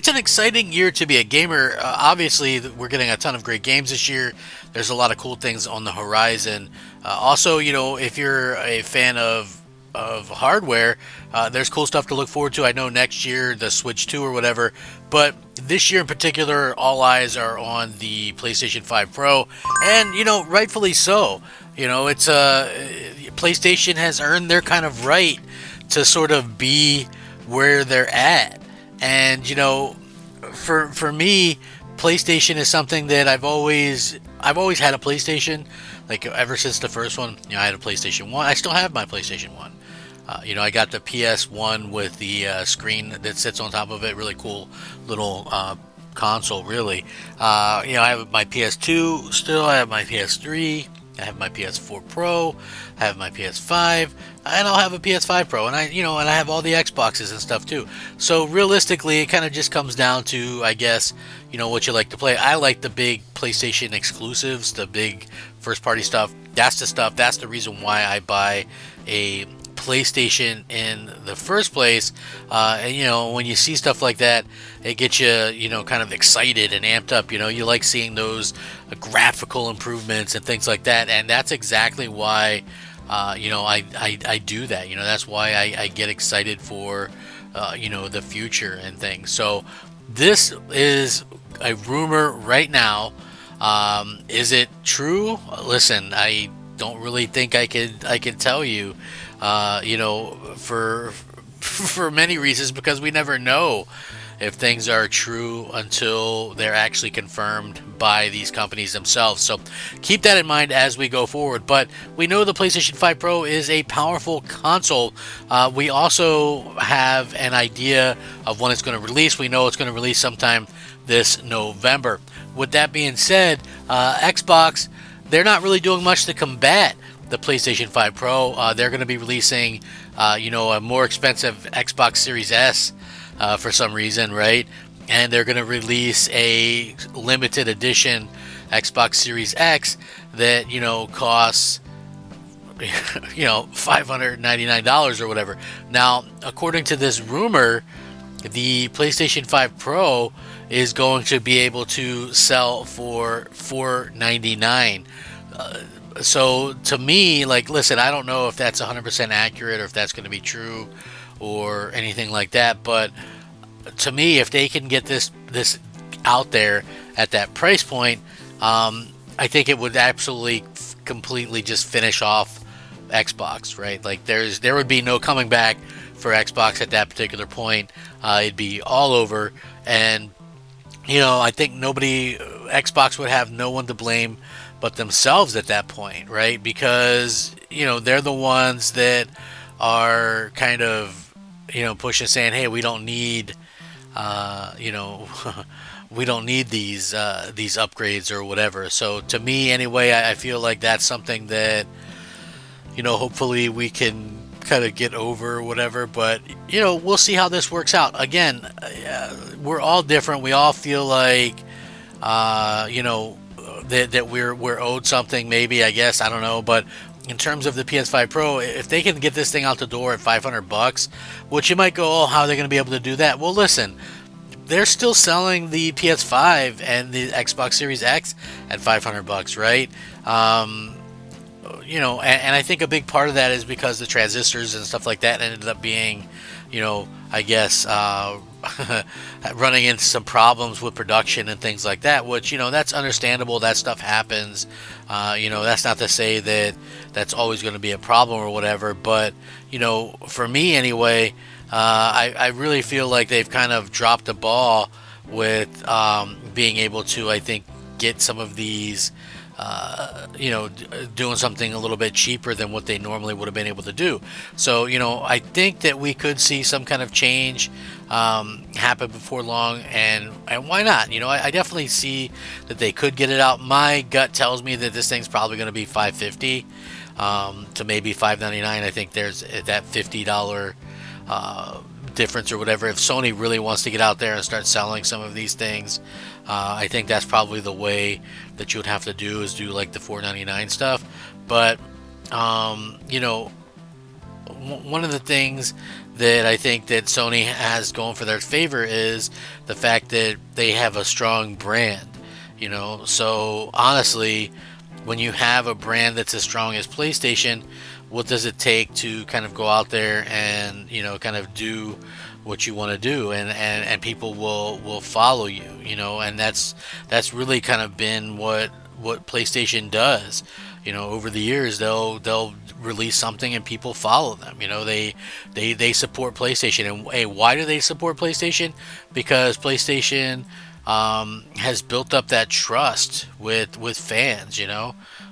it's an exciting year to be a gamer. Obviously, we're getting a ton of great games this year. There's a lot of cool things on the horizon. Also, if you're a fan of hardware, there's cool stuff to look forward to. I know next year the Switch 2 or whatever, but this year in particular, all eyes are on the PlayStation 5 Pro, and rightfully so. It's PlayStation has earned their kind of right to sort of be where they're at. And for me, PlayStation is something that I've always had a PlayStation. Like ever since the first one, I had a PlayStation 1. I still have my PlayStation 1. I got the PS1 with the screen that sits on top of it. Really cool little console, really. I have my PS2 still. I have my PS3. I have my PS4 Pro. I have my PS5, and I'll have a PS5 Pro, and I have all the Xboxes and stuff too. So realistically, it kind of just comes down to, I guess, what you like to play. I like the big PlayStation exclusives, the big first-party stuff. That's the stuff. That's the reason why I buy a PlayStation in the first place. And when you see stuff like that, it gets you kind of excited and amped up. You like seeing those graphical improvements and things like that, and that's exactly why I do that. That's why I get excited for the future and things. So this is a rumor right now. Is it true? Listen, I don't really think I could tell you. For many reasons, because we never know if things are true until they're actually confirmed by these companies themselves. So keep that in mind as we go forward. But we know the PlayStation 5 Pro is a powerful console. We also have an idea of when it's going to release. We know it's going to release sometime this November. With that being said, Xbox, they're not really doing much to combat the PlayStation 5 Pro. They're going to be releasing, a more expensive Xbox Series S for some reason, right? And they're going to release a limited edition Xbox Series X that, costs, $599 or whatever. Now, according to this rumor, the PlayStation 5 Pro is going to be able to sell for $499. So to me, listen, I don't know if that's 100% accurate or if that's going to be true or anything like that. But to me, if they can get this out there at that price point, I think it would absolutely, completely just finish off Xbox, right? There would be no coming back for Xbox at that particular point. It'd be all over, and I think Xbox would have no one to blame but themselves at that point, right? Because they're the ones that are kind of pushing, saying, hey, we don't need we don't need these upgrades or whatever. So to me anyway, I feel like that's something that hopefully we can kind of get over or whatever. But we'll see how this works out. Again, we're all different. We all feel like that we're owed something, maybe, I guess, I don't know. But in terms of the PS5 Pro, if they can get this thing out the door at $500, which you might go, oh, how are they going to be able to do that? Well, listen, they're still selling the PS5 and the Xbox Series X at $500, right? And I think a big part of that is because the transistors and stuff like that ended up being, I guess, running into some problems with production and things like that, which, that's understandable. That stuff happens. That's not to say that that's always going to be a problem or whatever. But, for me anyway, I really feel like they've kind of dropped the ball with being able to, I think, get some of these doing something a little bit cheaper than what they normally would have been able to do. So, I think that we could see some kind of change happen before long, and why not? I definitely see that they could get it out. My gut tells me that this thing's probably going to be $550 to maybe $599. I think there's that $50 difference or whatever. If Sony really wants to get out there and start selling some of these things, I think that's probably the way that you would have to do, is do like the $499 stuff. But one of the things that I think that Sony has going for their favor is the fact that they have a strong brand. So honestly, when you have a brand that's as strong as PlayStation, what does it take to kind of go out there and kind of do what you want to do, and people will follow you, and that's really kind of been what PlayStation does. Over the years, they'll release something and people follow them. They support PlayStation. And hey, why do they support PlayStation? Because PlayStation has built up that trust with fans.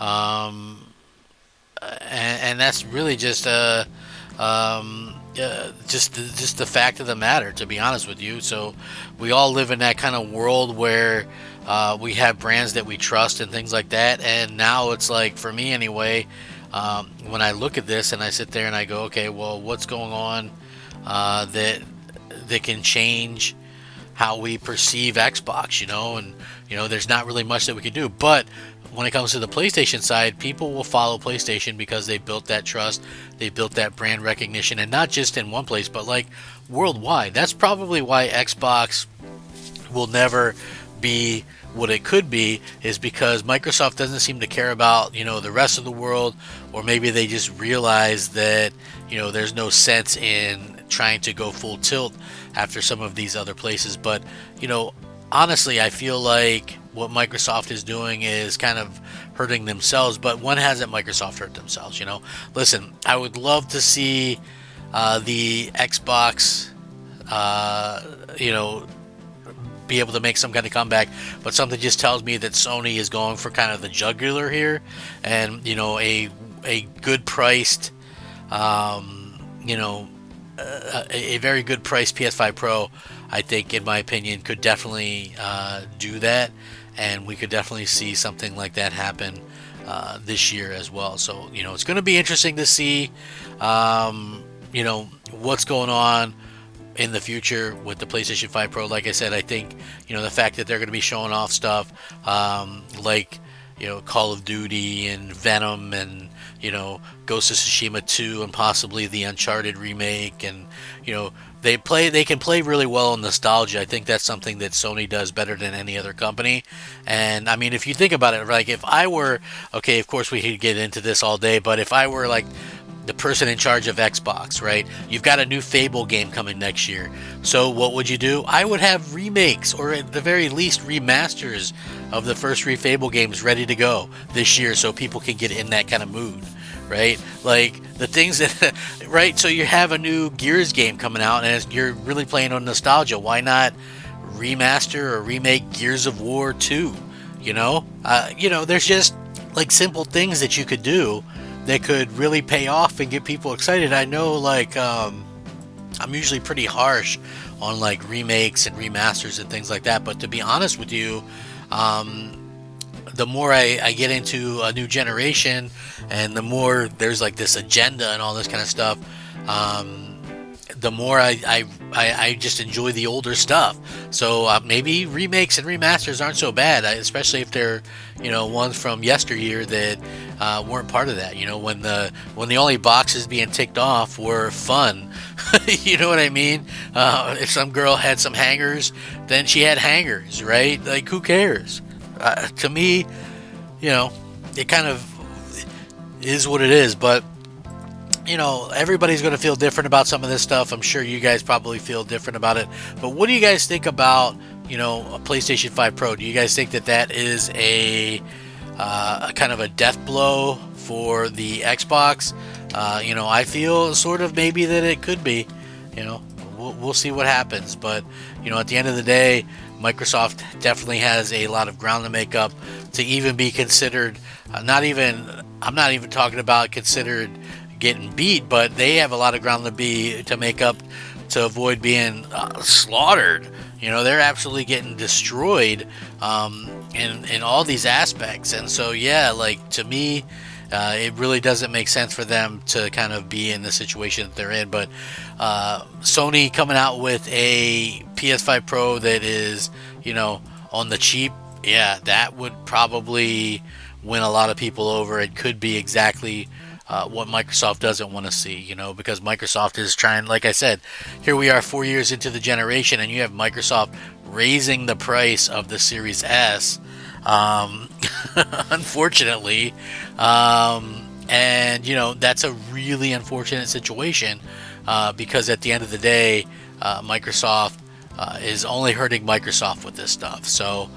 Um, and that's really just the fact of the matter, to be honest with you. So we all live in that kind of world where we have brands that we trust and things like that. And now it's like, for me anyway, when I look at this and I sit there and I go, okay, well, what's going on that can change how we perceive Xbox, and there's not really much that we can do. But when it comes to the PlayStation side, people will follow PlayStation because they built that trust, they built that brand recognition, and not just in one place, but like worldwide. That's probably why Xbox will never be what it could be, is because Microsoft doesn't seem to care about the rest of the world, or maybe they just realize that there's no sense in trying to go full tilt after some of these other places. But honestly, I feel like what Microsoft is doing is kind of hurting themselves. But when hasn't Microsoft hurt themselves? Listen, I would love to see the Xbox be able to make some kind of comeback, but something just tells me that Sony is going for kind of the jugular here, and a good priced a very good priced PS5 Pro, I think, in my opinion, could definitely do that, and we could definitely see something like that happen this year as well. So it's going to be interesting to see what's going on in the future with the PlayStation 5 Pro. Like I said, I think the fact that they're going to be showing off stuff like Call of Duty and Venom and Ghost of Tsushima 2 and possibly the Uncharted remake, and they can play really well on nostalgia. I think that's something that Sony does better than any other company. And I mean, if you think about it, like if I were, okay, of course we could get into this all day, but if I were like the person in charge of Xbox, right? You've got a new Fable game coming next year. So what would you do? I would have remakes, or at the very least remasters of the first three Fable games ready to go this year, so people can get in that kind of mood, right? Like the things that, right? So you have a new Gears game coming out, and you're really playing on nostalgia. Why not remaster or remake Gears of War 2? There's just like simple things that you could do that could really pay off and get people excited. I know, like, I'm usually pretty harsh on like remakes and remasters and things like that, but to be honest with you, the more I get into a new generation, and the more there's like this agenda and all this kind of stuff, the more I just enjoy the older stuff. So maybe remakes and remasters aren't so bad, especially if they're ones from yesteryear that weren't part of that. When the only boxes being ticked off were fun. You know what I mean? If some girl had some hangers, then she had hangers, right? Like, who cares? To me, it kind of is what it is. But everybody's going to feel different about some of this stuff. I'm sure you guys probably feel different about it. But what do you guys think about a PlayStation 5 Pro? Do you guys think that is a kind of a death blow for the Xbox? I feel sort of maybe that it could be. We'll see what happens. But at the end of the day, Microsoft definitely has a lot of ground to make up to even be considered. I'm not even talking about considered getting beat, but they have a lot of ground to make up to avoid being slaughtered. They're absolutely getting destroyed in all these aspects. And so, yeah, like, to me, it really doesn't make sense for them to kind of be in the situation that they're in. But Sony coming out with a PS5 Pro that is, on the cheap, yeah, that would probably win a lot of people over. It could be exactly what Microsoft doesn't want to see, you know, because Microsoft is trying, like I said, here we are 4 years into the generation, and you have Microsoft raising the price of the Series S, um, unfortunately. And, you know, that's a really unfortunate situation because at the end of the day, Microsoft is only hurting Microsoft with this stuff. So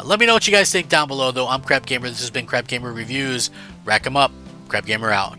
let me know what you guys think down below, though. I'm Crap Gamer. This has been Crap Gamer Reviews. Rack 'em up. Crap Gamer out.